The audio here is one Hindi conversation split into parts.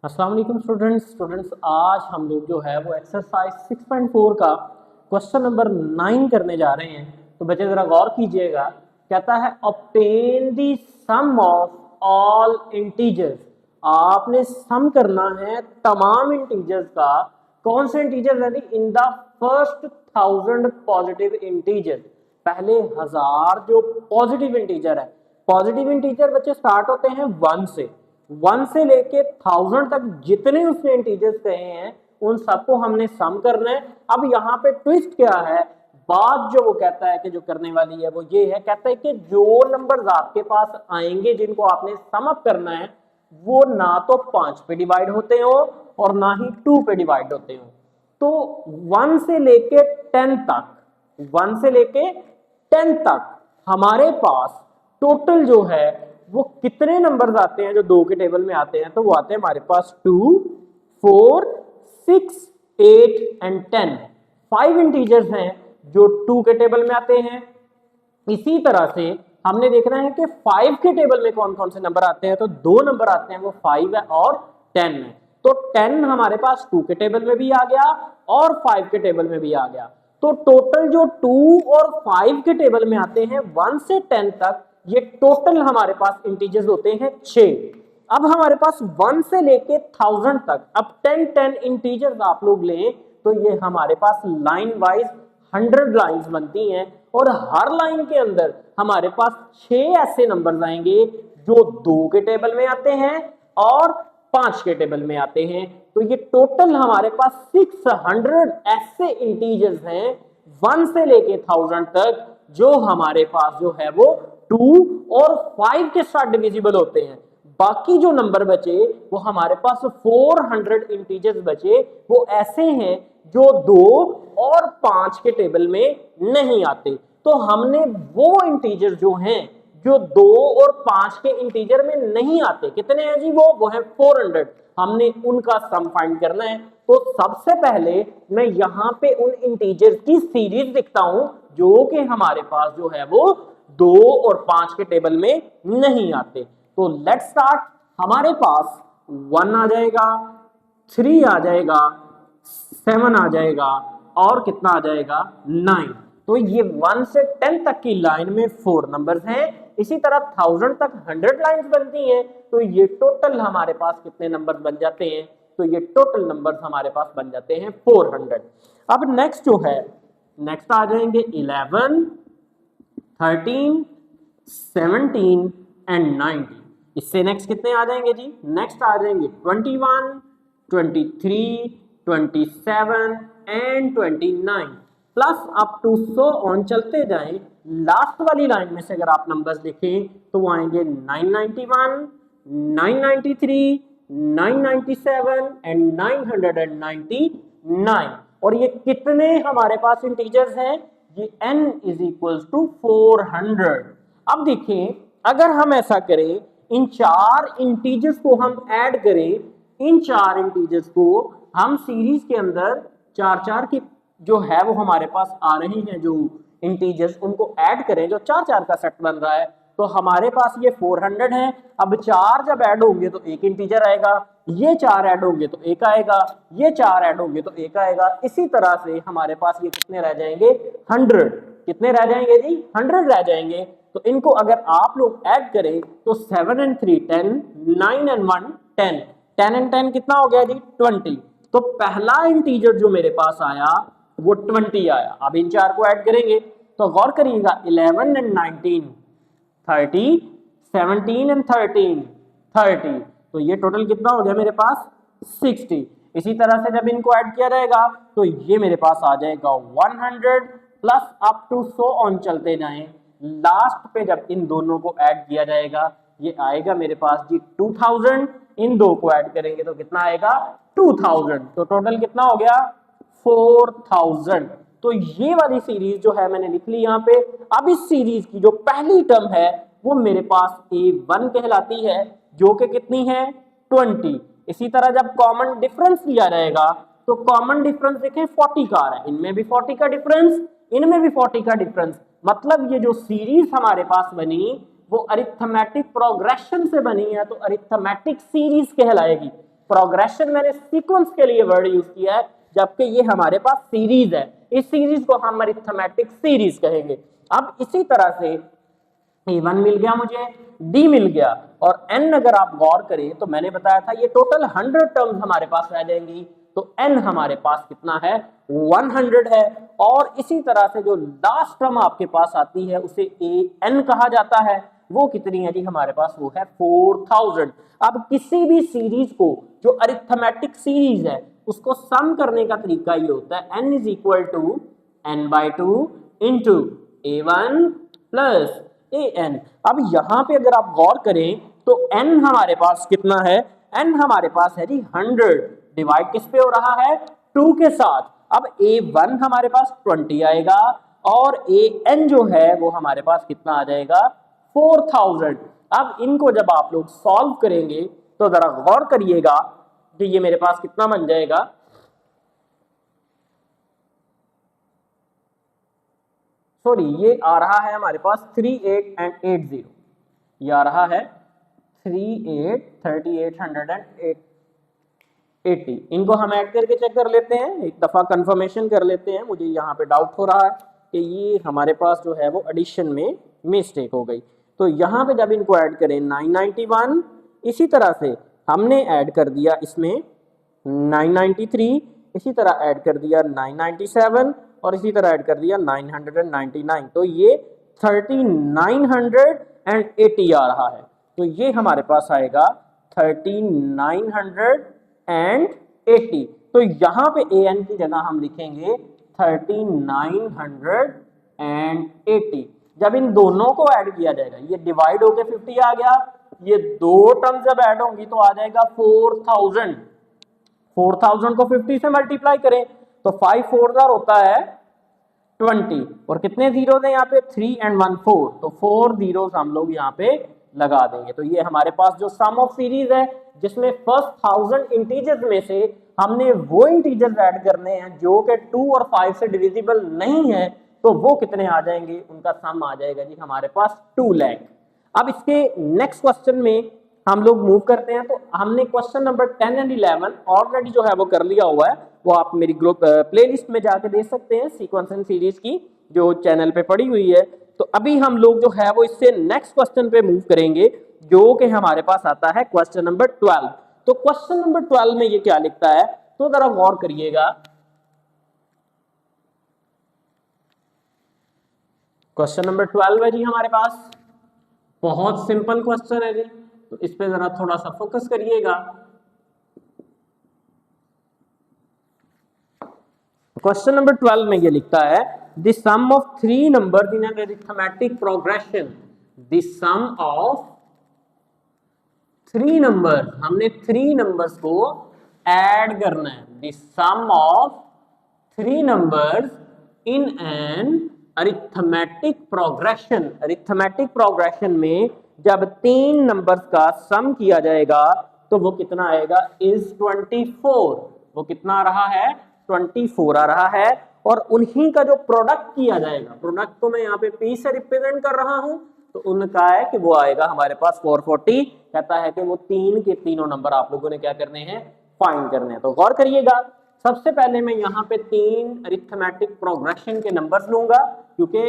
अस्सलाम वालेकुम स्टूडेंट्स आज हम लोग जो है वो एक्सरसाइज 6.4 का क्वेश्चन नंबर 9 करने जा रहे हैं। तो बच्चे ज़रा गौर कीजिएगा, कहता है obtain the sum of all integers. आपने सम करना है तमाम इंटीजर्स का। कौन से इंटीजर्स यानी in the first 1000 positive integer, पहले 1000 जो पॉजिटिव इंटीजर है। पॉजिटिव इंटीजर बच्चे स्टार्ट होते हैं 1 से, 1 से लेके 1000 तक जितने उसने इंटीजर्स कहे हैं उन सबको हमने सम करना है। अब यहाँ पे ट्विस्ट क्या है, बात जो वो कहता है कि जो करने वाली है वो ये है, कहता है कि जो नंबर्स आपके पास आएंगे जिनको आपने सम अप करना है वो ना तो 5 पे डिवाइड होते हो और ना ही 2 पे डिवाइड होते हो। तो 1 से लेके 10 तक, 1 से लेके 10 तक हमारे पास टोटल जो है वो कितने नंबर्स आते हैं जो 2 के टेबल में आते हैं। तो वो आते हैं हमारे पास 2, 4, 6, 8 एंड 10। 5 इंटीजर्स हैं जो 2 के टेबल में आते हैं। इसी तरह से हमने देखना है कि 5 के टेबल में कौन कौन से नंबर आते हैं। तो 2 नंबर आते हैं, वो 5 है और 10 है। तो 10 हमारे पास 2 के टेबल में भी आ गया और 5 के टेबल में भी आ गया। तो टोटल जो 2 और 5 के टेबल में आते हैं 1 से 10 तक, ये टोटल हमारे पास इंटीजर्स होते हैं 6। अब हमारे पास 1 से लेके 1000 तक, अब 10 इंटीजर्स आप लोग लें तो ये हमारे पास लाइन वाइज 100 लाइंस बनती हैं और हर लाइन के अंदर हमारे पास 6 ऐसे नंबर्स आएंगे जो 2 के टेबल में आते हैं और 5 के टेबल में आते हैं। तो ये टोटल हमारे पास 600 ऐसे इंटीजर्स हैं 1 से लेके 1000 तक जो हमारे पास जो है वो 2 और 5 के साथ डिविजिबल होते हैं। बाकी जो नंबर बचे वो हमारे पास 400 इंटीजर्स बचे, वो ऐसे हैं जो 2 और 5 के टेबल में नहीं आते। तो हमने वो इंटीजर जो हैं जो 2 और 5 के इंटीजर में नहीं आते, कितने हैं जी? वो है 400। हमने उनका सम फाइंड करना है। तो सबसे पहले मैं यहाँ पे उन इंटीजर्स की सीरीज लिखता हूं जो कि हमारे पास जो है वो 2 और 5 के टेबल में नहीं आते। तो लेट्स स्टार्ट। हमारे पास 1 आ जाएगा, 3 आ जाएगा, 7 आ जाएगा और कितना आ जाएगा? 9। तो ये 1 से 10 तक की लाइन में 4 नंबर्स हैं। इसी तरह 1000 तक 100 लाइंस बनती हैं। तो ये टोटल हमारे पास कितने नंबर्स बन जाते हैं? तो ये टोटल नंबर्स हमारे पास बन जाते हैं 400। अब नेक्स्ट जो है, नेक्स्ट आ जाएंगे 11, 13, 17 एंड 19। इससे नेक्स्ट कितने आ जाएंगे जी? नेक्स्ट आ जाएंगे 21, 23, 27 and 29 plus up to 100 on चलते जाएं। लास्ट वाली लाइन में से अगर आप नंबर्स देखें तो वो आएंगे 991, 993, 997 एंड 999। और ये कितने हमारे पास इंटीजर्स हैं? ये n इज इक्वल टू 400। अब देखें, अगर हम ऐसा करें, इन 4 इंटीजर्स को हम ऐड करें, इन 4 इंटीजर्स को हम सीरीज के अंदर 4 की जो है वो हमारे पास आ रही हैं जो इंटीजर्स, उनको ऐड करें, जो 4 का सेट बन रहा है, तो हमारे पास ये 400 है। अब 4 जब ऐड होंगे तो एक इंटीजर आएगा, ये 4 ऐड होंगे तो एक आएगा, ये 4 ऐड होंगे तो एक आएगा। इसी तरह से हमारे पास ये कितने रह जाएंगे? 100। कितने रह जाएंगे जी? 100 रह जाएंगे। तो इनको अगर आप लोग ऐड करें तो 7 and 3 10, 9 and 1 10, 10 and 10 कितना हो गया जी? 20। तो पहला इंटीजर जो मेरे पास आया वो 20 आया। अब इन 4 को ऐड करेंगे तो गौर करिएगा, 11 and 19 30, 17 and 13 30। तो ये टोटल कितना हो गया मेरे पास? 60। इसी तरह से जब इनको ऐड किया जाएगा तो ये मेरे पास आ जाएगा 100 प्लस अप टू 100 ऑन चलते जाएं। लास्ट पे जब इन दोनों को ऐड किया जाएगा ये आएगा मेरे पास जी 2000। इन दो को ऐड करेंगे तो कितना आएगा? 2000। तो टोटल कितना हो गया? 4000। तो ये वाली सीरीज जो है मैंने लिख ली यहाँ पे। अब इस सीरीज की जो पहली टर्म है वो मेरे पास A1 कहलाती है, जो कि कितनी है? 20। इसी तरह जब कॉमन डिफरेंस लिया जाएगा तो कॉमन डिफरेंस देखें 40 का आ रहा है, इनमें भी 40 का डिफरेंस, इनमें भी 40 का डिफरेंस। मतलब ये जो सीरीज हमारे पास बनी वो अरिथमेटिक प्रोग्रेशन से बनी है, तो अरिथमेटिक सीरीज कहलाएगी। प्रोग्रेशन मैंने सीक्वेंस के लिए वर्ड यूज किया है, जबकि ये हमारे पास सीरीज है। इस सीरीज को हम अरिथमेटिक सीरीज कहेंगे। अब इसी तरह से A1 मिल गया मुझे, D मिल गया, और N अगर आप गौर करें तो मैंने बताया था ये टोटल 100 टर्म्स हमारे पास रह जाएंगी, तो N हमारे पास कितना है 100 है। और इसी तरह से जो लास्ट टर्म आपके पास आती है उसे AN कहा जाता है, वो कितनी है जी हमारे पास, वो है 4000। अब किसी भी सीरीज को जो अरिथमेटिक सीरीज है उसको सम करने का तरीका ये होता है n is equal to n/2 into A1 plus an। अब यहां पे अगर आप गौर करें तो n हमारे पास कितना है, n हमारे पास है जी 100, डिवाइड किस पे हो रहा है 2 के साथ। अब A1 हमारे पास 20 आएगा और an जो है वो हमारे पास कितना आ जाएगा 4000। अब इनको जब आप लोग सॉल्व करेंगे तो जरा गौर करिएगा कि ये मेरे पास कितना बन जाएगा, सॉरी ये आ रहा है हमारे पास 38 and 80, ये आ रहा है 3880। इनको हम ऐड करके चेक कर लेते हैं, एक दफा कंफर्मेशन कर लेते हैं। मुझे यहाँ पे डाउट हो रहा है कि ये हमारे पास जो है वो एडिशन में मिस्टेक हो गई। तो यहाँ पे जब इनको ऐड करें 991, इसी तरह से हमने ऐड कर दिया इसमें 993, इसी तरह ऐड कर दिया 997 और इसी तरह ऐड कर दिया 999, तो ये 3980 आ रहा है। तो ये हमारे पास आएगा 3980। तो यहाँ पे an की जगह हम लिखेंगे 3980। जब इन दोनों को ऐड किया जाएगा, ये डिवाइड होके 50 आ गया, ये दो टर्म जब ऐड होंगी तो आ जाएगा 4000। 4000 को 50 से मल्टीप्लाई करें तो 5 4 होता है 20, और कितने जीरोस हैं यहाँ पे 3 and 1 4, तो 4 जीरोस हम लोग यहाँ पे लगा देंगे। तो ये हमारे पास जो सम ऑफ सीरीज है जिसमें फर्स्ट 1000 इंटीजर्स में से हमने वो इंटीजर्स ऐड करने हैं जो कि 2 और 5 से डिविजिबल नहीं है, तो वो कितने आ जाएंगे, उनका सम आ जाएगा जी हमारे पास 2 लाख। अब इसके नेक्स्ट क्वेश्चन में हम लोग मूव करते हैं। तो हमने क्वेश्चन नंबर 10 एंड 11 ऑलरेडी जो है वो कर लिया हुआ है, वो आप मेरी ग्रुप प्लेलिस्ट में जाके देख सकते हैं, सीक्वेंस एंड सीरीज की जो चैनल पे पड़ी हुई है। तो अभी हम लोग जो है वो इससे नेक्स्ट क्वेश्चन पे मूव करेंगे जो कि हमारे पास आता है क्वेश्चन नंबर 12। तो क्वेश्चन नंबर 12 में ये क्या लिखता है, तो जरा गौर करिएगा। क्वेश्चन नंबर 12 है जी हमारे पास, बहुत सिंपल क्वेश्चन है जी, तो इस पे जरा थोड़ा सा फोकस करिएगा। क्वेश्चन नंबर 12 में ये लिखता है the sum of 3 numbers in an arithmetic progression, the sum of 3 numbers, हमने 3 नंबर्स को ऐड करना है, the sum of 3 numbers in an arithmetic progression. Arithmetic progression में जब 3 नंबर्स का सम किया जाएगा तो वो कितना आएगा इज 24। वो कितना आ रहा है 24 आ रहा है, और उन्हीं का जो प्रोडक्ट किया जाएगा, प्रोडक्ट को मैं यहाँ पे P से रिप्रेजेंट कर रहा हूं, तो उनका है कि वो आएगा हमारे पास 440। कहता है कि वो 3 के तीनों नंबर आप लोगों ने क्या करने हैं, फाइंड करने हैं। तो गौर करिएगा, सबसे पहले मैं यहाँ पे 3 अरिथमेटिक प्रोग्रेशन के नंबर्स लूंगा, क्योंकि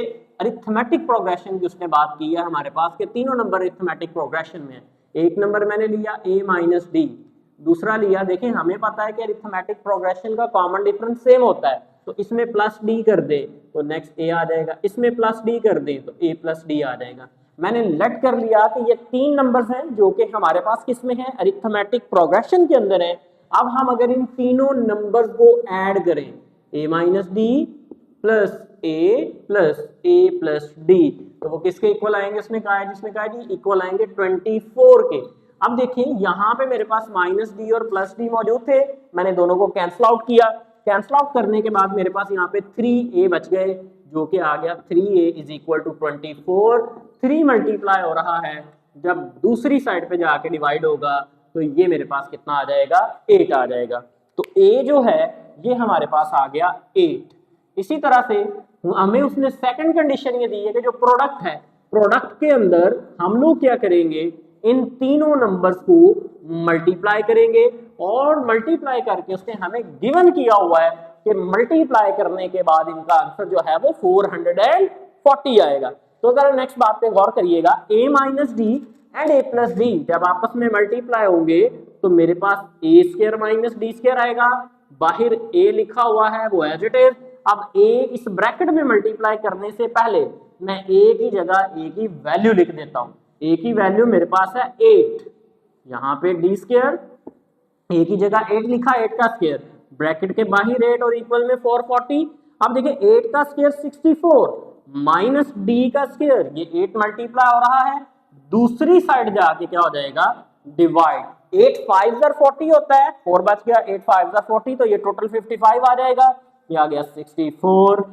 अरिथमेटिक प्रोग्रेशन की उसने बात की है हमारे पास के तीनों नंबर अरिथमेटिक प्रोग्रेशन में। एक नंबर मैंने लिया a-d, दूसरा लिया, देखिए हमें पता है कि अरिथमेटिक प्रोग्रेशन का कॉमन डिफरेंस सेम होता है, तो इसमें प्लस डी कर दे तो नेक्स्ट ए आ जाएगा, इसमें प्लस डी कर दे तो ए प्लस डी आ जाएगा। मैंने लेट कर लिया कि ये 3 नंबर्स हैं जो कि हमारे पास किसमें है, अरिथमेटिक प्रोग्रेशन के अंदर है। अब हम अगर इन तीनों नंबर्स को ऐड करें, a minus D plus A plus D, तो वो किसके इक्वल आएंगे, उसने कहा है, जिसने कहा है जी इक्वल आएंगे 24 के। अब देखिए यहाँ पे मेरे पास माइनस डी और प्लस डी मौजूद थे, मैंने दोनों को कैंसिल आउट किया। कैंसिल आउट करने के बाद मेरे पास यहाँ पे 3a बच गए, जो कि आ गया 3a is equal to 24। 3 multiply हो रहा है, जब दूसरी साइड पे जाके डिवाइड होगा तो ये मेरे पास कितना आ जाएगा 8 आ जाएगा। तो a जो है ये हमारे पास आ गया 8। इसी तरह से हमें उसने सेकंड कंडीशन ये दी है कि जो प्रोडक्ट है, प्रोडक्ट के अंदर हम लोग क्या करेंगे, इन तीनों नंबर्स को मल्टीप्लाई करेंगे और मल्टीप्लाई करके उसने हमें गिवन किया हुआ है कि मल्टीप्लाई करने के बाद इनका आंसर जो है वो 440 आएगा। तो अगर नेक्स्ट बात पे गौर करिएगा, a minus D and a plus D जब आपस में मल्टीप्लाई होंगे तो मेरे पास a square minus D square आएगा, बाहर a लिखा हुआ है वो एज इट इज। अब a इस ब्रैकेट में मल्टीप्लाई करने से पहले मैं a की जगह a की वैल्यू लिख देता हूं। a की वैल्यू मेरे पास है 8, यहाँ पे डी स्क्वायर, a की जगह 8 लिखा, 8 का स्क्वायर, ब्रैकेट के बाहर 8 और इक्वल में 440। अब देखिए 8 का स्क्वायर 64 माइनस डी का स्क्वायर, ये 8 मल्टीप्लाई हो रहा है, दूसरी साइड जाके क्या हो जाएगा डिवाइड, 8 5 40 होता है, 4 बच गया, 8 5 40, तो ये टोटल 55 आ जाएगा, ये आ गया 64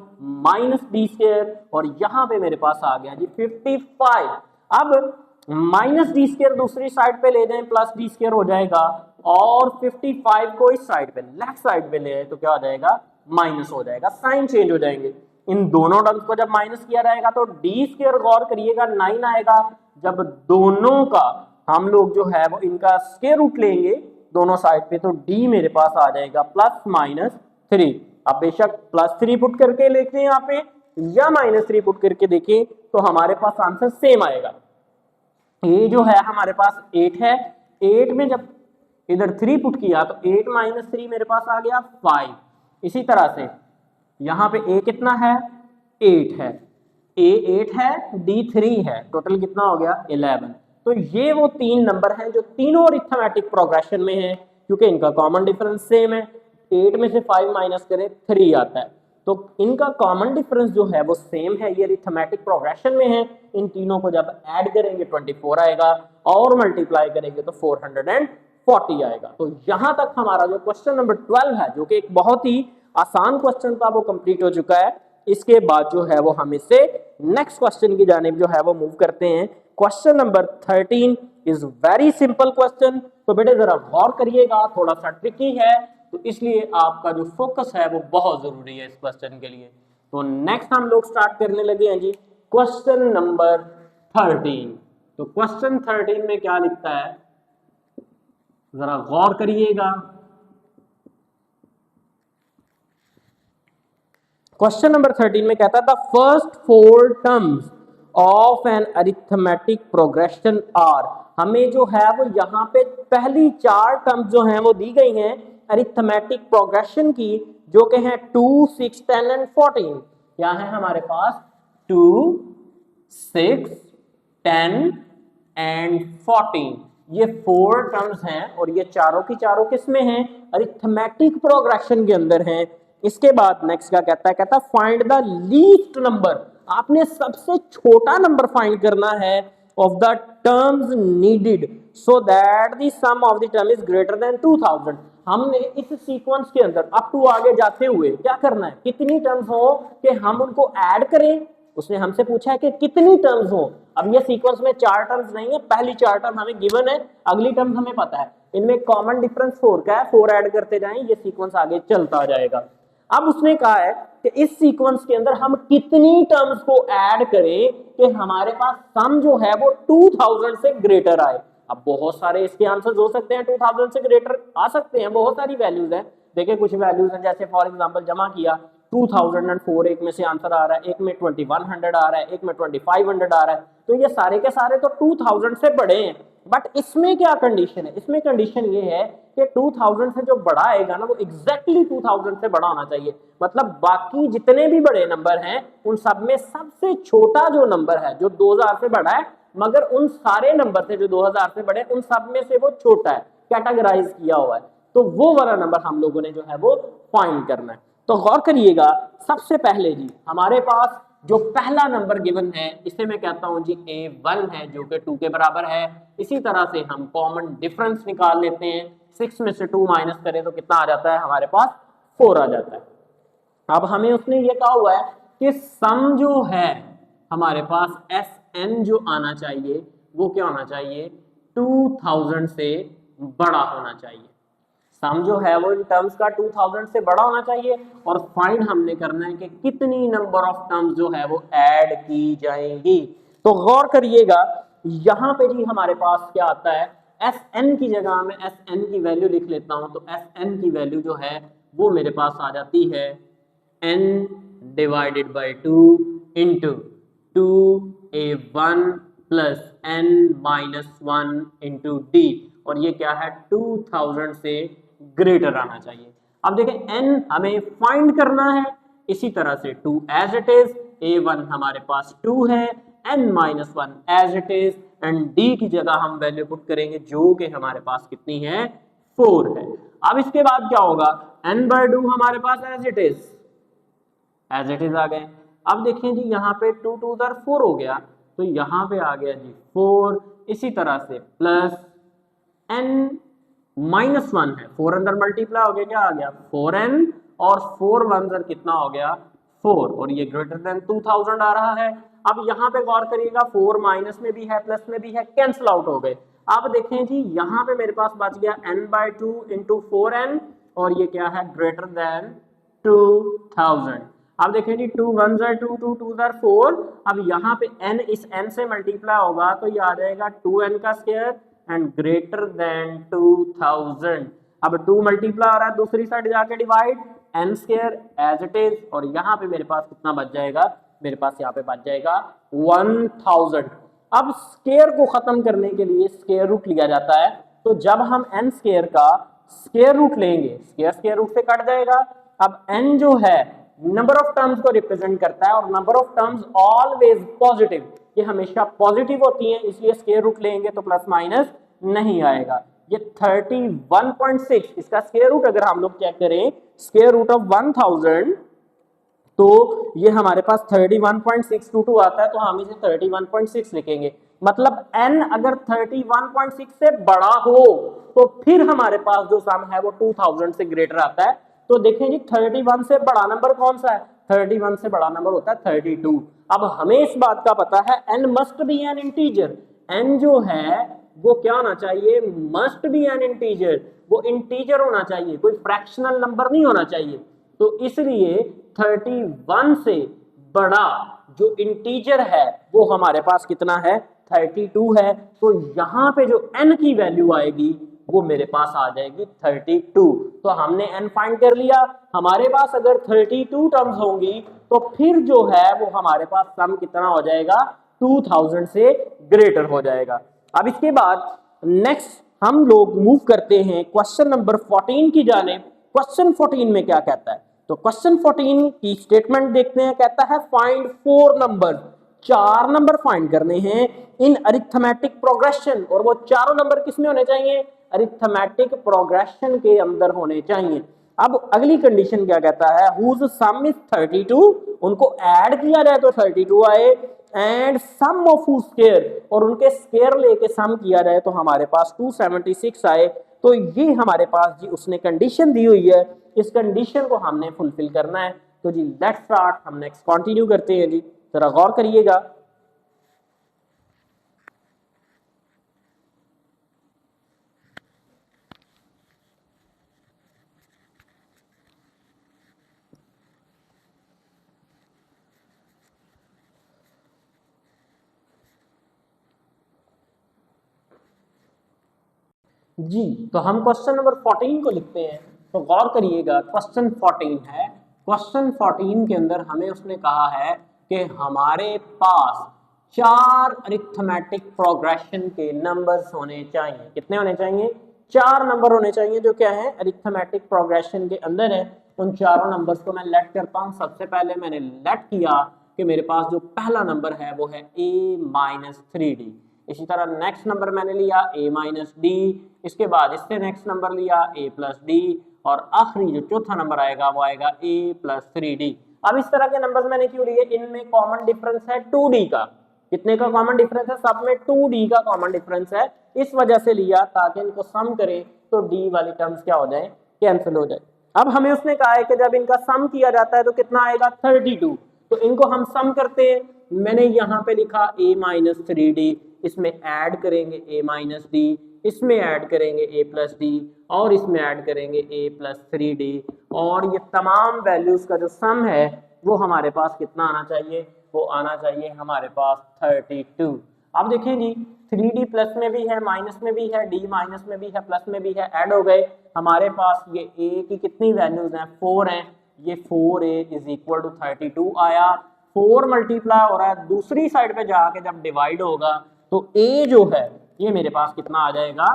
माइनस डी स्क्वायर और यहाँ पे मेरे पास आ गया जी 55। अब माइनस डी स्क्वायर दूसरी साइड पे ले जाएं प्लस डी स्क्वायर हो जाएगा और 55 को इस साइड पे लेफ्ट साइड पे ले आए तो क्या हो जाएगा माइनस हो जाएगा, साइन चेंज हो जाएंगे। इन दोनों टर्म्स को जब माइनस किया जाएगा तो डी स्क्वायर गौर करिएगा 9 आएगा। जब दोनों का हम लोग जो है वो इनका स्क्वायर रूट लेंगे दोनों साइड पे तो डी मेरे पास आ जाएगा प्लस माइनस 3। अब बेशक प्लस 3 पुट करके लेते हैं यहाँ पे या माइनस 3 पुट करके देखें तो हमारे पास आंसर सेम आएगा। ए जो है हमारे पास 8 है, 8 में जब इधर 3 पुट किया तो 8 माइनस 3 मेरे पास आ गया 5। इसी तरह से यहाँ पे a कितना है 8 है, a 8 है, d 3 है, टोटल कितना हो गया 11। तो ये वो तीन नंबर हैं जो तीनों अरिथमेटिक प्रोग्रेशन में है क्योंकि इनका कॉमन डिफरेंस सेम है। 8 में से 5 माइनस करें 3 आता है, तो इनका कॉमन डिफरेंस जो है वो सेम है, ये अरिथमेटिक प्रोग्रेशन में है। इन तीनों को जब ऐड करेंगे 24 आएगा और मल्टीप्लाई करेंगे तो 440 आएगा। तो यहां तक हमारा जो क्वेश्चन नंबर 12 है जो कि एक बहुत ही आसान क्वेश्चन था वो कंप्लीट हो चुका है। इसके बाद जो है वो हम इससे नेक्स्ट क्वेश्चन की जानिब जो है वो मूव करते हैं। Question number 13 is very simple question. तो बेटे जरा गौर करिएगा, थोड़ा सा ट्रिकी है तो इसलिए आपका जो फोकस है वो बहुत जरूरी है इस क्वेश्चन के लिए। तो नेक्स्ट हम लोग स्टार्ट करने लगे हैं जी क्वेश्चन नंबर 13। तो क्वेश्चन 13 में क्या लिखता है जरा गौर करिएगा। क्वेश्चन नंबर 13 में कहता था first 4 terms of an arithmetic progression are. हमें जो है वो यहाँ पे पहली 4 टर्म्स जो हैं वो दी गई हैं अरिथमेटिक प्रोग्रेशन की, जो कि हैं 2, 6, 10 एंड 14। क्या है हमारे पास 2, 6, 10 एंड 14, ये 4 टर्म्स हैं और ये चारों की चारों किसमें हैं अरिथमेटिक प्रोग्रेशन के अंदर हैं। इसके बाद नेक्स्ट क्या कहता है फाइंड द लीस्ट नंबर। आपने सबसे छोटा नंबर फाइंड करना है of the terms needed so that the sum of the term is greater than 2000। हमने इस सीक्वेंस के अंदर अप टू आगे जाते हुए क्या करना है, कितनी टर्म्स हो कि हम उनको ऐड करें। उसने हमसे पूछा है कि कितनी टर्म्स हो। अब ये सीक्वेंस में 4 टर्म्स नहीं है, पहली 4 टर्म हमें गिवन है, अगली टर्म्स हमें पता है, इनमें कॉमन डिफरेंस 4 का है, 4 ऐड करते जाएं, ये सीक्वेंस आगे चलता जाएगा। अब उसने कहा है कि इस सीक्वेंस के अंदर हम कितनी टर्म्स को ऐड करें कि हमारे पास सम जो है वो 2000 से ग्रेटर आए। अब बहुत सारे इसके आंसर्स हो सकते हैं, 2000 से ग्रेटर आ सकते हैं, बहुत सारी वैल्यूज हैं। देखिए कुछ वैल्यूज हैं, जैसे फॉर एग्जांपल जमा किया 2004, एक में से आंसर आ रहा है, एक में 2100 आ रहा है, एक में 2500 आ रहा है, तो ये सारे के सारे तो 2000 से बड़े हैं। बट इसमें क्या कंडीशन है, इसमें कंडीशन ये है कि 2000 से जो बड़ा आएगा ना वो एग्जैक्टली 2000 से बड़ा होना चाहिए। मतलब बाकी जितने भी बड़े नंबर हैं उन सब में सबसे छोटा जो नंबर है जो 2000 से बड़ा है, मगर उन सारे नंबर से जो 2000 से बड़े उन सब में से वो छोटा है, कैटेगराइज किया हुआ है, तो वो वाला नंबर हम लोगों ने जो है वो फाइंड करना है। तो गौर करिएगा, सबसे पहले जी हमारे पास जो पहला नंबर गिवन है इसे मैं कहता हूं जी A1 है जो कि 2 के बराबर है। इसी तरह से हम कॉमन डिफरेंस निकाल लेते हैं, 6 में से 2 माइनस करें तो कितना आ जाता है हमारे पास 4 आ जाता है। अब हमें उसने ये कहा हुआ है कि सम जो है हमारे पास Sn जो आना चाहिए वो क्या होना चाहिए 2000 से बड़ा होना चाहिए। सम जो है वो इन टर्म्स का 2000 से बड़ा होना चाहिए और फाइंड हमने करना है कि कितनी नंबर ऑफ टर्म्स जो है वो ऐड की जाएंगी। तो गौर करिएगा यहाँ पे जी हमारे पास क्या आता है, एस एन की जगह में एस एन की वैल्यू लिख लेता हूं, तो एस एन की वैल्यू जो है वो मेरे पास आ जाती है n divided by 2 into 2a1 plus n minus 1 into D, और ये क्या है 2000 से ग्रेटर आना चाहिए। अब देखें n हमें फाइंड करना है, इसी तरह से 2 एज इट इज, a1 हमारे पास 2 है, n minus 1 as it is, and d की जगह हम वैल्यू पुट करेंगे जो कि हमारे पास कितनी है 4 है। अब इसके बाद क्या होगा, n बाय 2 हमारे पास एज इट इज आ गए। अब देखें जी यहाँ पे 2 2 4 हो गया, तो यहाँ पे आ गया जी 4, इसी तरह से प्लस n माइनस 1 है, 4 अंदर मल्टीप्लाई हो गया, क्या आ गया 4n, और 4 1 कितना हो गया 4, और ये ग्रेटर देन 2000 आ रहा है। अब यहाँ पे गौर करिएगा, 4 माइनस में भी है प्लस में भी है, कैंसिल आउट हो गए। अब देखें जी यहाँ पे मेरे पास बच गया n बाई 2 इंटू 4n, और ये क्या है ग्रेटर देन 2000। अब देखें जी 2 1 2 2 2 4, अब यहाँ पे n इस n से मल्टीप्लाई होगा तो ये आ जाएगा 2n का स्क्वायर एंड ग्रेटर देन 2000। अब 2 मल्टीप्लाई हो रहा है, दूसरी साइड जाके divide, n square as it is, और यहाँ पे मेरे पास कितना बच जाएगा, मेरे पास यहाँ पे बच जाएगा 1000। अब स्क्वायर को खत्म करने के लिए स्क्वायर रूट लिया जाता है, तो जब हम n स्क्वायर का स्क्वायर रूट लेंगे, स्क्वायर स्क्वायर रूट से कट जाएगा। अब n जो है नंबर ऑफ टर्म्स को रिप्रेजेंट करता है, और number of terms always positive, ये हमेशा पॉजिटिव होती हैं, इसलिए स्क्वायर रूट लेंगे तो प्लस माइनस नहीं आएगा। ये 31.6, इसका स्क्वायर रूट अगर हम लोग चेक करें, स्क्वायर रूट ऑफ 1000, तो ये हमारे पास 31.622 आता है, तो हम इसे 31.6 लिखेंगे। मतलब n अगर 31.6 से बड़ा हो तो फिर हमारे पास जो सम है वो 2000 से ग्रेटर आता है। तो देखें जी 31 से बड़ा नंबर कौन सा है, 31 से बड़ा नंबर होता है 32। अब हमें इस बात का पता है n must be N integer, n जो है वो क्या होना चाहिए, मस्ट बी एन इंटीजर, वो इंटीजर होना चाहिए, कोई फ्रैक्शनल नंबर नहीं होना चाहिए। तो इसलिए 31 से बड़ा जो इंटीजर है वो हमारे पास कितना है 32 है, तो यहाँ पे जो n की वैल्यू आएगी वो मेरे पास आ जाएगी 32। तो हमने n फाइंड कर लिया, हमारे पास अगर 32 टर्म्स होंगी तो फिर जो है वो हमारे पास सम कितना हो जाएगा 2000 से ग्रेटर हो जाएगा। अब इसके बाद नेक्स्ट हम लोग मूव करते हैं क्वेश्चन नंबर 14 की जानिब। क्वेश्चन 14 में क्या कहता है, तो क्वेश्चन 14 की स्टेटमेंट देखते हैं, कहता है फाइंड 4 नंबर, 4 नंबर फाइंड करने हैं इन अरिथमेटिक प्रोग्रेशन, और वो चारों नंबर किसमें होने चाहिए, अरिथमेटिक प्रोग्रेशन के अंदर होने चाहिए। अब अगली कंडीशन क्या कहता है, हुज सम इज 32, उनको ऐड किया जाए तो 32 आए, and sum of whose square, और उनके स्क्वायर लेके सम किया जाए तो हमारे पास 276 आए। तो ये हमारे पास जी उसने कंडीशन दी हुई है, इस कंडीशन को हमने फुलफिल करना है। तो जी लेट्स स्टार्ट, हम नेक्स्ट कंटिन्यू करते हैं जी, जरा गौर करिएगा। जी तो हम क्वेश्चन नंबर 14 को लिखते हैं, तो गौर करिएगा क्वेश्चन 14 है। क्वेश्चन 14 के अंदर हमें उसने कहा है कि हमारे पास 4 अरिथमेटिक प्रोग्रेशन के नंबर्स होने चाहिए। कितने होने चाहिए, 4 नंबर होने चाहिए, जो क्या है अरिथमेटिक प्रोग्रेशन के अंदर है। उन चारों नंबर्स को मैं लेट करता हूं। सबसे पहले मैंने लेट किया कि मेरे पास जो पहला नंबर है वो है a-3d, इसी तरह नेक्स्ट नंबर मैंने लिया a-d, इसके बाद इससे नेक्स्ट नंबर लिया a+d, और आखिरी जो चौथा नंबर आएगा वो आएगा a+3d। अब इस तरह के नंबर्स मैंने क्यों लिए, इनमें कॉमन डिफरेंस है 2d का। कितने का कॉमन डिफरेंस है, सब में 2d का कॉमन डिफरेंस है, इस वजह से लिया ताकि इनको सम करें तो d वाली टर्म्स क्या हो जाए, कैंसिल हो जाए। अब हमें उसने कहा है कि जब इनका सम किया जाता है तो कितना आएगा 32, तो इनको हम सम करते हैं। मैंने यहाँ पे लिखा a-3d, इसमें ऐड करेंगे a-d, इसमें ऐड करेंगे a+d, और इसमें ऐड करेंगे a+3d, और ये तमाम वैल्यूज का जो सम है वो हमारे पास कितना आना चाहिए, वो आना चाहिए हमारे पास 32। आप देखें जी 3D प्लस में भी है, माइनस में भी है, D माइनस में भी है, प्लस में भी है, ऐड हो गए हमारे पास ये A की कितनी वैल्यूज हैं 4 हैं, ये 4A इज इक्वल टू 32 आया, 4 मल्टीप्लाई हो रहा है, दूसरी साइड पे जाके जब डिवाइड होगा तो A जो है ये मेरे पास कितना आ जाएगा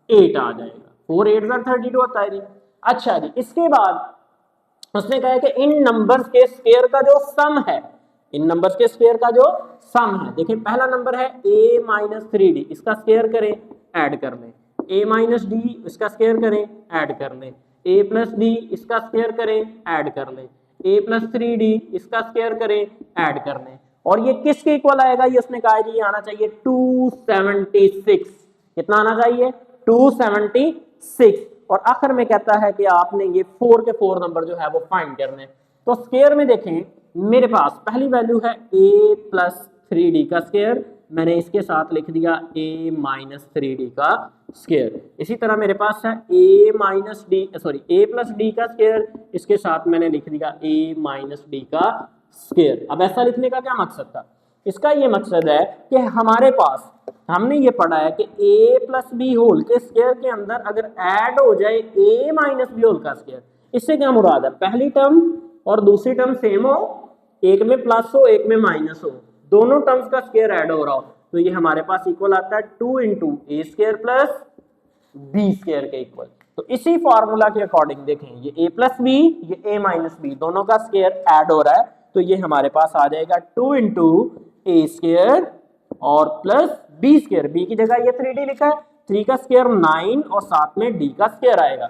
8 आ जाएगा, 4 8 32 होता है जी। अच्छा जी, इसके बाद उसने कहा है कि इन नंबर्स के स्क्वायर का जो सम है, इन नंबर्स के स्क्वायर का जो सम है, देखिए पहला नंबर है a माइनस 3d, इसका स्क्वायर करें ऐड कर लें, a माइनस डी इसका स्क्वायर करें ऐड कर लें, a प्लस डी इसका स्क्वायर करें ऐड कर लें, a प्लस 3d इसका स्क्वायर करें ऐड कर लें, और ये किसके इक्वल आएगा, ये उसने कहा जी आना चाहिए 276, कितना आना चाहिए 276, और आखिर में कहता है कि आपने ये 4 के 4 नंबर जो है वो फाइंड करने। तो स्क्वायर में देखें मेरे पास पहली वैल्यू है a प्लस 3d का स्क्वायर, मैंने इसके साथ लिख दिया a माइनस 3d का स्क्वायर। इसी तरह मेरे पास है a minus D sorry a plus D का स्क्वायर, इसके साथ मैंने लिख दिया a माइनस डी का स्क्वायर। अब ऐसा लिखने का क्या मकसद था, इसका ये मकसद है कि हमारे पास हमने ये पढ़ा है कि a प्लस बी होल के स्क्वायर के अंदर अगर ऐड हो जाए a माइनस बी होल का स्क्वायर, इससे क्या मुराद है, पहली टर्म और दूसरी टर्म सेम हो, एक में प्लस हो एक में माइनस हो, दोनों टर्म्स का स्क्वायर ऐड हो रहा हो, तो ये हमारे पास इक्वल आता है 2 into a square plus b square के इक्वल। तो इसी फॉर्मूला के अकॉर्डिंग देखें ये a प्लस बी ये a माइनस बी दोनों का स्क्वायर ऐड हो रहा है, तो ये हमारे पास आ जाएगा 2 इंटू ए स्क्वायर और प्लस बी स्क्वायर, बी की जगह ये 3d लिखा है, 3 का स्क्वायर 9 और साथ में d का स्क्वायर आएगा,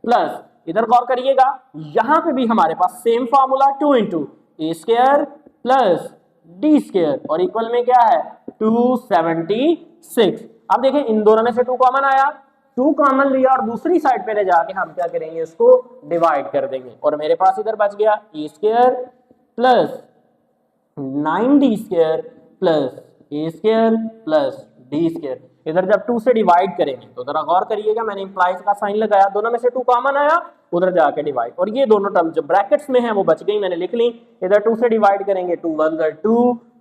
प्लस इधर गौर करिएगा यहां पे भी हमारे पास same formula 2 into a square plus D square और इक्वल में क्या है 276। अब देखें इन दोनों में से 2 कॉमन आया, 2 कॉमन लिया और दूसरी साइड पे ले जाके हम क्या करेंगे इसको डिवाइड कर देंगे, और मेरे पास इधर बच गया ए square plus 9d square plus ए स्क्वायर प्लस डी स्क्वायर। इधर जब 2 से डिवाइड करेंगे तो जरा गौर करिएगा मैंने इंप्लाइज का साइन लगाया, दोनों में से 2 कॉमन आया, उधर जाके डिवाइड, और ये दोनों टर्म जो ब्रैकेट्स में है वो बच गई, मैंने लिख ली। इधर 2 से डिवाइड करेंगे 2 1 are 2,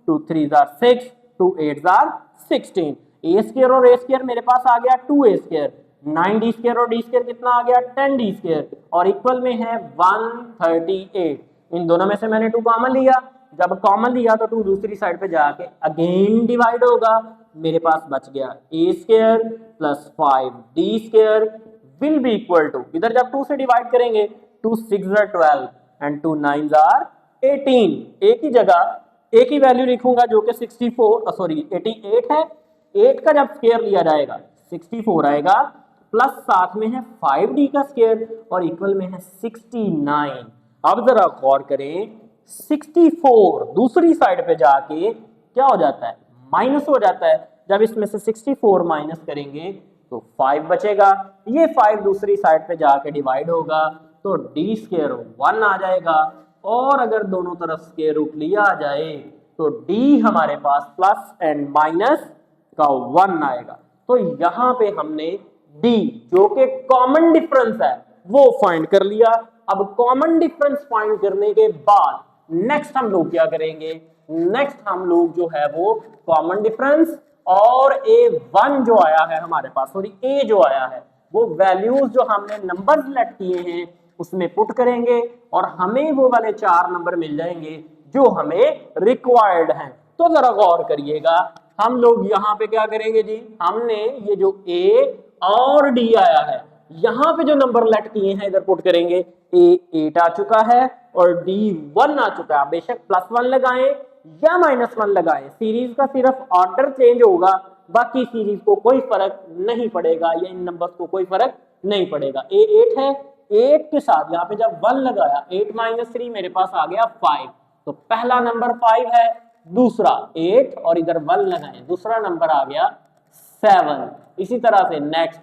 2 3 are 6, 2 8 are 16, A square और ए स्क्वायर मेरे पास आ गया 2a स्क्वायर, 9d स्क्वायर और डी स्क्वायर कितना आ गया 10d स्क्वायर, और इक्वल में है 138। इन दोनों में से मैंने 2 कॉमन लिया, जब कॉमन लिया तो 2 दूसरी साइड पे जाके अगेन डिवाइड होगा, मेरे पास बच गया ए square plus 5d square will be equal to, इधर जब 2 से डिवाइड करेंगे 2 6 are 12 एंड 2 9 are 18, एक ही जगह एक ही वैल्यू लिखूंगा जो कि 88 है, 8 का जब स्क्वायर लिया जाएगा 64 आएगा, प्लस साथ में है 5d का स्क्वायर और इक्वल में है 69। अब जरा गौर करें 64 दूसरी साइड पे जाके क्या हो जाता है माइनस हो जाता है, जब इसमें से 64 माइनस करेंगे तो 5 बचेगा, ये 5 दूसरी साइड पे जाके डिवाइड होगा तो डी स्क्वायर 1 आ जाएगा, और अगर दोनों तरफ स्क्वायर रूट लिया जाए तो डी हमारे पास प्लस एंड माइनस का 1 आएगा। तो यहाँ पे हमने डी जो कि कॉमन डिफरेंस है वो फाइंड कर लिया। अब कॉमन डिफरेंस फाइंड करने के बाद नेक्स्ट हम लोग क्या करेंगे, नेक्स्ट हम लोग जो है वो कॉमन डिफरेंस और A1 जो आया है हमारे पास, सॉरी A जो आया है वो वैल्यूज जो हमने नंबर सेलेक्ट किए हैं उसमें पुट करेंगे और हमें वो वाले 4 नंबर मिल जाएंगे जो हमें रिक्वायर्ड हैं। तो जरा गौर करिएगा हम लोग यहाँ पे क्या करेंगे जी, हमने ये जो A और D आया है यहाँ पे जो नंबर लेट किए हैं इधर पुट करेंगे, A 8 आ चुका है और D 1 आ चुका है, बेशक +1 लगाएं या -1 लगाएं, सीरीज का सिर्फ ऑर्डर चेंज होगा, बाकी सीरीज को कोई फर्क नहीं पड़ेगा या इन नंबर्स को कोई फर्क नहीं पड़ेगा। A 8 है, 8 के साथ यहाँ पे जब 1 लगाया 8 - 3 मेरे पास आ गया 5, तो पहला नंबर 5 है, दूसरा 8 और इधर 1 लगाएं, दूसरा नंबर आ गया 7, इसी तरह से नेक्स्ट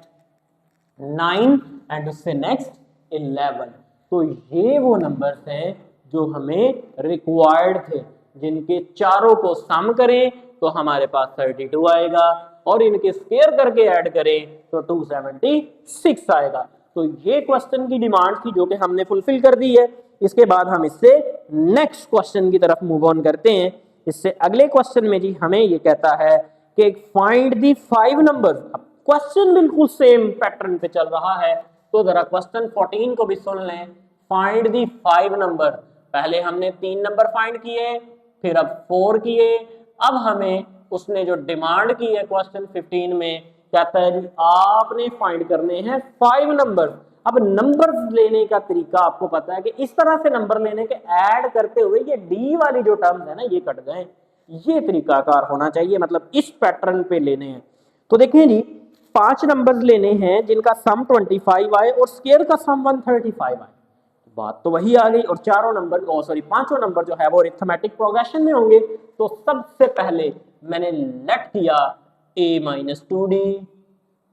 9 एंड उससे नेक्स्ट 11। तो ये वो नंबर्स हैं जो हमें रिक्वायर्ड थे, जिनके चारों को सम करें तो हमारे पास 32 आएगा और इनके स्क्वायर करके ऐड करें तो 276 आएगा। तो ये क्वेश्चन की डिमांड थी जो कि हमने फुलफिल कर दी है। इसके बाद हम इससे नेक्स्ट क्वेश्चन की तरफ मूव ऑन करते हैं। इससे अगले क्वेश्चन में जी हमें ये कहता है कि फाइंड दी 5 नंबर्स। क्वेश्चन बिल्कुल सेम पैटर्न पे चल रहा है, तो जरा क्वेश्चन 14 को भी सुन लें। फाइंड दी 5 नंबर, पहले हमने 3 नंबर फाइंड किए, फिर अब 4 किए, अब हमें उसने जो डिमांड की है क्वेश्चन 15 में, कहता है जी आपने फाइंड करने हैं 5 नंबर। अब नंबर्स लेने का तरीका आपको पता है कि इस तरह से नंबर लेने के ऐड करते हुए ये डी वाली जो टर्म्स है ना ये कट गए, ये तरीकाकार होना चाहिए, मतलब इस पैटर्न पे लेने हैं। तो देखिए जी 5 नंबर्स लेने हैं जिनका सम 25 आए और स्क्वायर का सम 135 आए, बात तो वही आ गई। और चारों नंबर सॉरी पांचों नंबर जो है वो अरिथमेटिक प्रोग्रेशन में होंगे। तो सबसे पहले मैंने लेट किया a-2d।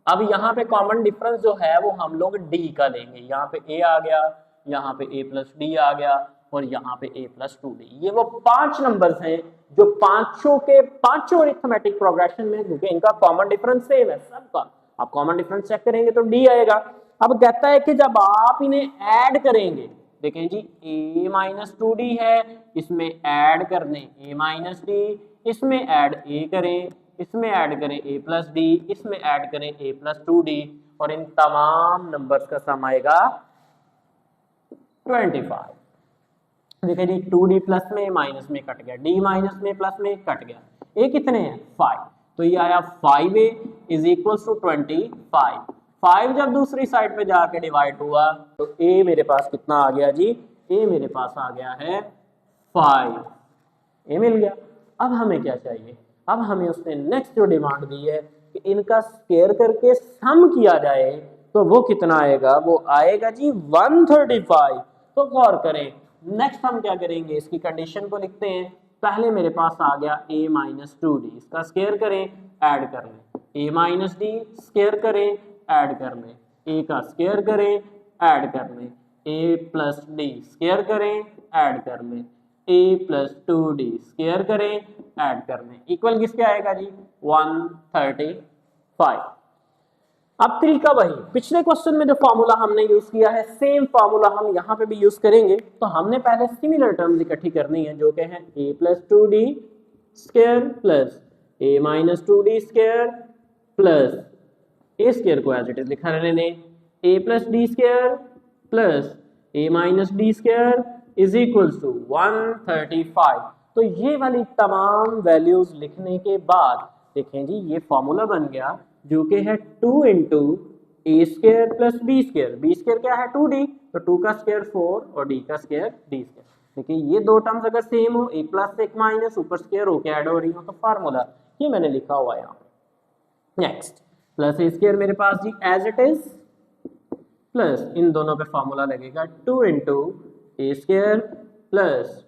अब यहाँ पे कॉमन डिफरेंस जो है वो हम लोग d का लेंगे, यहाँ पे a आ गया, यहाँ पे a प्लस डी आ गया और यहाँ पे a प्लस 2d। ये वो 5 नंबर्स हैं जो पांचों के पांचों अरिथमेटिक प्रोग्रेशन में, क्योंकि इनका कॉमन डिफरेंस सेम है सबका। आप कॉमन डिफरेंस चेक करेंगे तो d आएगा। अब कहता है कि जब आप इन्हें ऐड करेंगे, देखें जी a-2d है, इसमें ऐड करने a-d, इसमें ऐड a करें, इसमें ऐड करें a प्लस डी, इसमें ऐड करें a प्लस 2d, और इन तमाम नंबर्स का सम आएगा 25। देखिए जी 2d प्लस में माइनस में कट गया, d माइनस में प्लस में कट गया, a कितने हैं 5, तो ये आया 5a इज इक्वल टू 25। 5 जब दूसरी साइड पे जाके डिवाइड हुआ तो a मेरे पास कितना आ गया जी, a मेरे पास आ गया है 5, a मिल गया। अब हमें क्या चाहिए, अब हमें उसने नेक्स्ट जो डिमांड दी है कि इनका स्क्वायर करके सम किया जाए, तो वो कितना आएगा, वो आएगा जी 135। तो गौर करें, नेक्स्ट हम क्या करेंगे, इसकी कंडीशन को लिखते हैं। पहले मेरे पास आ गया a-2d, इसका स्क्वायर करें, ऐड कर लें, a-d स्क्वायर करें, ऐड कर लें, a का स्क्वायर करें, ऐड कर लें, a प्लस डी स्क्वायर करें, ऐड कर लें, a प्लस 2d स्क्वायर करें, ऐड कर लें, इक्वल किसके आएगा जी 135। अब तरीका वही, पिछले क्वेश्चन में जो फॉर्मूला हमने यूज किया है सेम फॉर्मूला हम यहाँ पे भी यूज करेंगे। तो हमने पहले सिमिलर टर्म्स इकट्ठी करनी है, जो कि है a plus 2d square plus a-2d square plus a square को एज इट इज लिखा रहने दें, a plus D square plus a-d square is equal to 135। तो ये वाली तमाम वैल्यूज लिखने के बाद देखें जी ये फॉर्मूला बन गया, जो कि है 2 into a square plus b square. B square क्या है 2d, तो 2 का स्क्वायर 4 और d का स्क्वायर d स्क्वायर। देखिए ये दो टर्म्स अगर सेम हो, एक प्लस एक माइनस, ऊपर स्क्वायर होके ऐड हो रही हो, तो फार्मूला ये मैंने लिखा हुआ है यहाँ पे। नेक्स्ट प्लस ए स्क्वायर मेरे पास जी एज इट इज, प्लस इन दोनों पे फॉर्मूला लगेगा 2 into a square plus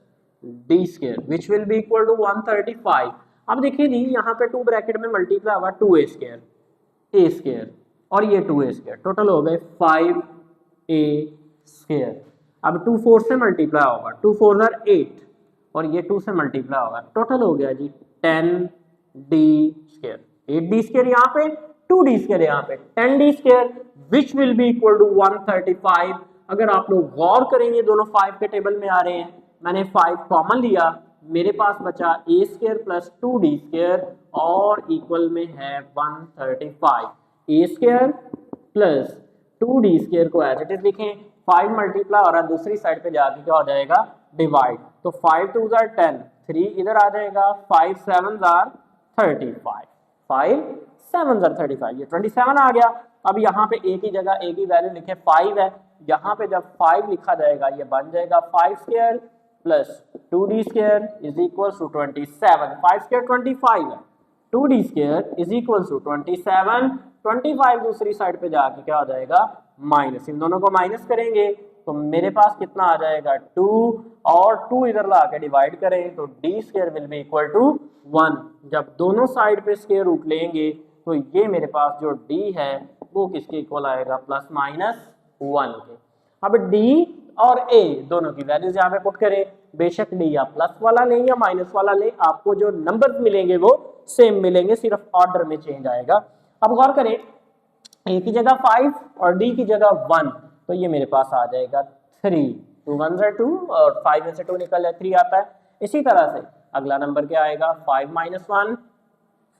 D square which will be equal to 135। अब देखिए जी यहाँ पे 2 ब्रैकेट में मल्टीप्लाई हुआ 2a स्क्वायर, a स्क्वायर और ये 2a स्क्वायर, टोटल हो गए 5a स्क्वायर। अब 2 4 से मल्टीप्लाई होगा, 2 4 आर 8 और ये 2 से मल्टीप्लाई होगा, टोटल हो गया जी 10d स्क्वायर। 8d स्क्वायर यहाँ पे, 2d स्क्वायर यहाँ पे, 10d square which will be equal to 135। अगर आप लोग गौर करेंगे दोनों 5 के टेबल में आ रहे हैं, मैंने 5 कॉमन लिया, मेरे पास बचा a square plus 2d square और इक्वल में है 135। a square plus 2d square को एज इट इज लिखें, 5 मल्टीप्लाई और दूसरी साइड पे जाके क्या हो जाएगा डिवाइड, तो 5 2 आर 10, 3 इधर आ जाएगा, 5 7 आर 35, 5 7 आर 35, ये 27 आ गया। अब यहाँ पे a की जगह a की वैल्यू लिखे 5 है, यहाँ पे जब 5 लिखा जाएगा ये बन जाएगा 5 square plus 2d square is equal to 27, 5 square 25 है, 2d square is equal to 27, 25 दूसरी साइड पे जाके क्या हो जाएगा माइनस, इन दोनों को माइनस करेंगे तो मेरे पास कितना आ जाएगा 2 और 2 इधर ला के डिवाइड करें तो d square will be equal to 1। जब दोनों साइड पे स्क्वायर रूट लेंगे तो ये मेरे पास जो d है वो किसके इक्वल आएगा प्लस माइनस 1 के। अब d और a दोनों की वैल्यूज यहाँ पे पुट करें, बेशक d या प्लस वाला लें या माइनस वाला लें, आपको जो नंबर्स मिलेंगे वो सेम मिलेंगे, सिर्फ ऑर्डर में चेंज आएगा। अब गौर करें a की जगह 5 और d की जगह 1, तो ये मेरे पास आ जाएगा 3, 2 1 are 2 और 5 में से 2 निकल जाए 3 आता है। इसी तरह से अगला नंबर क्या आएगा 5 - 1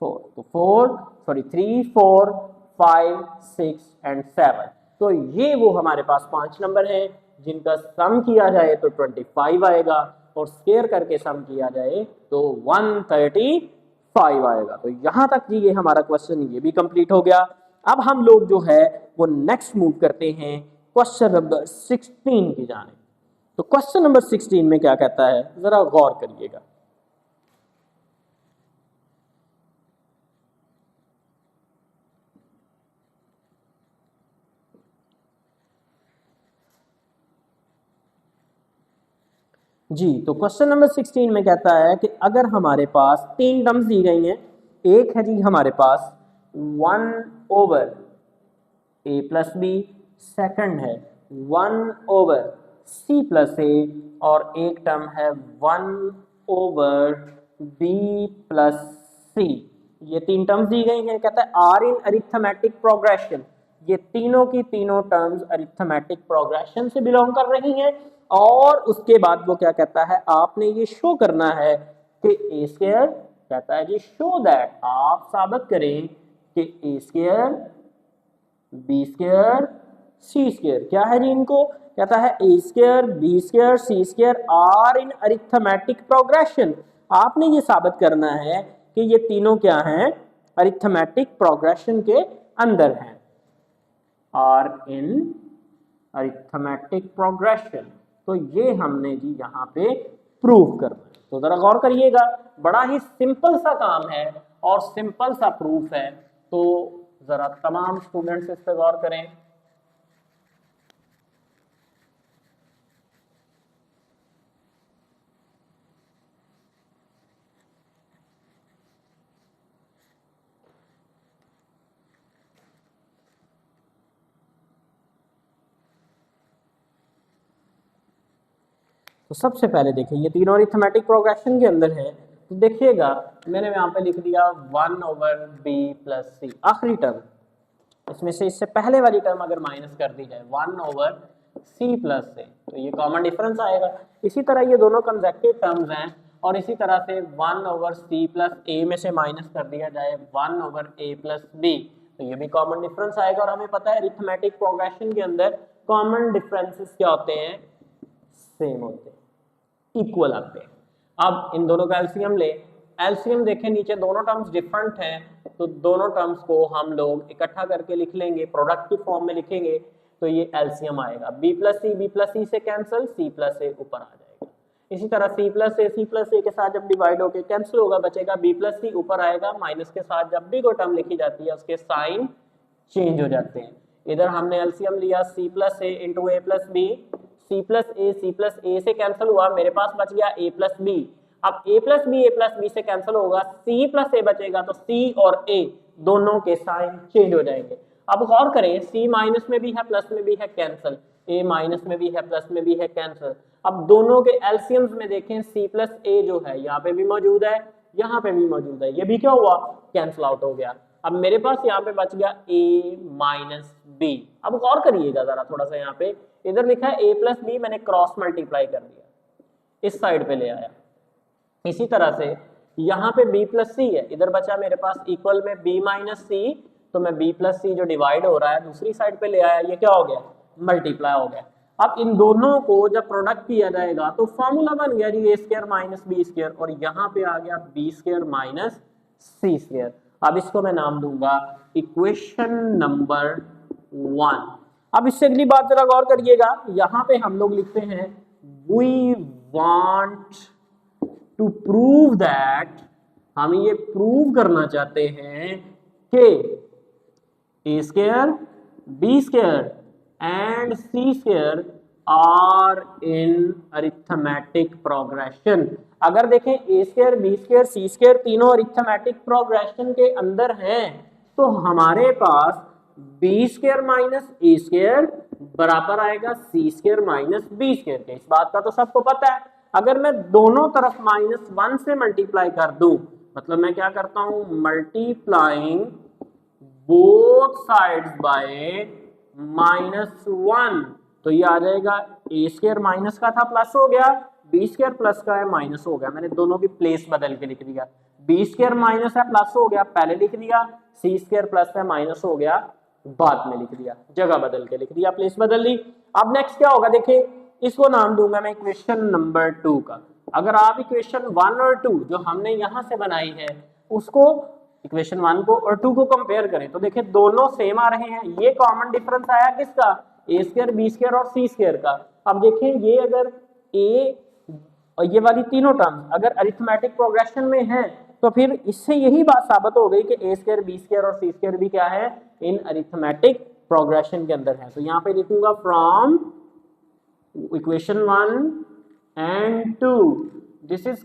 4, तो 3, 4, 5, 6 एंड 7। तो ये वो हमारे पास 5 नंबर हैं जिनका सम किया जाए तो 25 आएगा और स्क्वायर करके सम किया जाए तो 135 आएगा। तो यहां तक जी ये हमारा क्वेश्चन ये भी कंप्लीट हो गया। अब हम लोग जो है वो नेक्स्ट मूव करते हैं क्वेश्चन नंबर 16 की जाने। तो क्वेश्चन नंबर 16 में क्या कहता है जरा गौर करिएगा। जी, तो क्वेश्चन नंबर 16 में कहता है कि अगर हमारे पास 3 टर्म्स दी गई हैं, एक है जी हमारे पास 1/a + b, सेकंड है 1/c + a और एक टर्म है 1/b + c। ये 3 टर्म्स दी गई हैं। कहता है आर इन अरिथमेटिक प्रोग्रेशन, ये तीनों की तीनों टर्म्स अरिथमेटिक प्रोग्रेशन से बिलोंग कर रही हैं। और उसके बाद वो क्या कहता है, आपने ये शो करना है कि ए स्क्वायर, कहता है जी शो दैट, आप साबित करें कि a square, b square, c square क्या है जी इनको, कहता है a square, b square, c square are in arithmetic progression. आपने ये साबित करना है कि ये तीनों क्या हैं, अरिथमेटिक प्रोग्रेशन के अंदर हैं, आर इन अरिथमेटिक प्रोग्रेशन। तो ये हमने जी यहाँ पे प्रूव करना है। तो जरा गौर करिएगा, बड़ा ही सिंपल सा काम है और सिंपल सा प्रूफ है। तो जरा तमाम स्टूडेंट्स इस पे गौर करें। तो सबसे पहले देखिए ये तीनों अरिथमेटिक प्रोग्रेशन के अंदर है। तो देखिएगा मैंने यहाँ पे लिख दिया 1/b + c, आखिरी टर्म इसमें से, इससे पहले वाली टर्म अगर माइनस कर दी जाए 1/c + a, तो ये कॉमन डिफरेंस आएगा। इसी तरह ये दोनों कंसेक्टिव टर्म्स हैं और इसी तरह से 1/c + a में से माइनस कर दिया जाए 1/a + b, तो ये भी कॉमन डिफरेंस आएगा। और हमें पता है अरिथमेटिक प्रोग्रेशन के अंदर कॉमन डिफरेंसेस क्या होते हैं, सेम होते हैं, इक्वल आते हैं। अब इन दोनों का एलसीएम ले, एलसीएम देखें नीचे दोनों टर्म्स डिफरेंट हैं, तो दोनों टर्म्स को हम लोग इकट्ठा करके लिख लेंगे, प्रोडक्ट की फॉर्म में लिखेंगे, तो ये एलसीएम आएगा b + c से कैंसिल, c + a ऊपर आ जाएगा। इसी तरह c + a के साथ जब डिवाइड होके कैंसिल होगा बचेगा b + c, ऊपर आएगा माइनस के साथ। जब भी कोई टर्म लिखी जाती है उसके साइन चेंज हो जाते हैं। इधर हमने एलसीएम लिया c + a × a + b, c + a से कैंसिल हुआ, मेरे पास बच गया a + b। अब a + b से कैंसिल होगा, c + a बचेगा, तो c और a दोनों के साइन चेंज हो जाएंगे। अब गौर करें, c माइनस में भी है प्लस में भी है कैंसिल, a माइनस में भी है प्लस में भी है कैंसिल। अब दोनों के एलसीएम्स में देखें, c + a जो है यहाँ पे भी मौजूद है, यहाँ पे भी मौजूद है, ये भी क्या हुआ, कैंसिल आउट हो गया। अब मेरे पास यहाँ पे बच गया a - b। अब गौर करिएगा जरा थोड़ा सा, यहाँ पे इधर लिखा है a + b, मैंने क्रॉस मल्टीप्लाई कर दिया, इस साइड पे ले आया। इसी तरह से यहाँ पे b + c है, इधर बचा मेरे पास इक्वल में b - c, तो मैं b + c जो डिवाइड हो रहा है दूसरी साइड पे ले आया, ये क्या हो गया, मल्टीप्लाई हो गया। अब इन दोनों को जब प्रोडक्ट किया जाएगा तो फॉर्मूला बन गया जी a² - b², और यहाँ पे आ गया b² - c²। अब इसको मैं नाम दूंगा इक्वेशन नंबर 1। अब इससे अगली बात जरा गौर करिएगा, यहाँ पे हम लोग लिखते हैं we want to prove that, हम ये प्रूव करना चाहते हैं कि a², b² and c² are in arithmetic progression. अगर देखें a², b², c² तीनों अरिथमेटिक प्रोग्रेशन के अंदर हैं, तो हमारे पास b² - a² बराबर आएगा c² - b² के। इस बात का तो सबको पता है। अगर मैं दोनों तरफ -1 से मल्टीप्लाई कर दूं, मतलब मैं क्या करता हूं, मल्टीप्लाइंग बोथ साइड्स बाय -1, तो ये आ जाएगा a² माइनस का था प्लस हो गया, b² प्लस का है माइनस हो गया। मैंने दोनों की प्लेस बदल के लिख दिया, बी स्क्वायर माइनस है प्लस हो गया, पहले लिख दिया, सी स्क्वायर प्लस है माइनस हो गया, बाद में लिख दिया, जगह बदल के लिख दिया, प्लेस बदल ली। अब नेक्स्ट क्या होगा, देखिए इसको नाम दूंगा मैं इक्वेशन नंबर 2 का। अगर आप इक्वेशन 1 और 2 जो हमने यहां से बनाई है उसको, इक्वेशन 1 को और 2 को कंपेयर करें तो देखिए दोनों सेम आ रहे हैं। ये कॉमन डिफरेंस आया किसका, ए स्क्वायर बी स्क्वायर और सी स्क्वायर का। अब देखिए ये अगर ए और ये वाली तीनों टर्म्स अगर अरिथमेटिक प्रोग्रेशन में है तो फिर इससे यही बात साबित हो गई कि ए स्क्वायर बी स्क्वायर और सी स्क्वायर भी क्या है, इन अरिथमेटिक प्रोग्रेशन के अंदर है। तो यहाँ पे लिखूंगा from equation 1 and 2 this is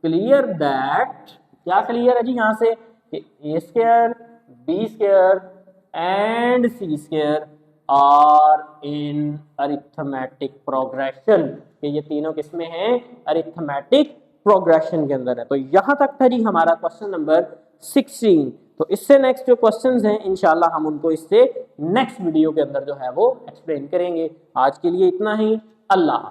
clear that क्या क्लियर है जी यहाँ से कि a square b square and c square are in arithmetic progression, कि ये तीनों किसमें हैं, अरिथमेटिक प्रोग्रेशन के अंदर है। तो यहां तक था जी हमारा क्वेश्चन नंबर 16। तो इससे नेक्स्ट जो क्वेश्चंस हैं इंशाल्लाह हम उनको इससे नेक्स्ट वीडियो के अंदर जो है वो एक्सप्लेन करेंगे। आज के लिए इतना ही, अल्लाह।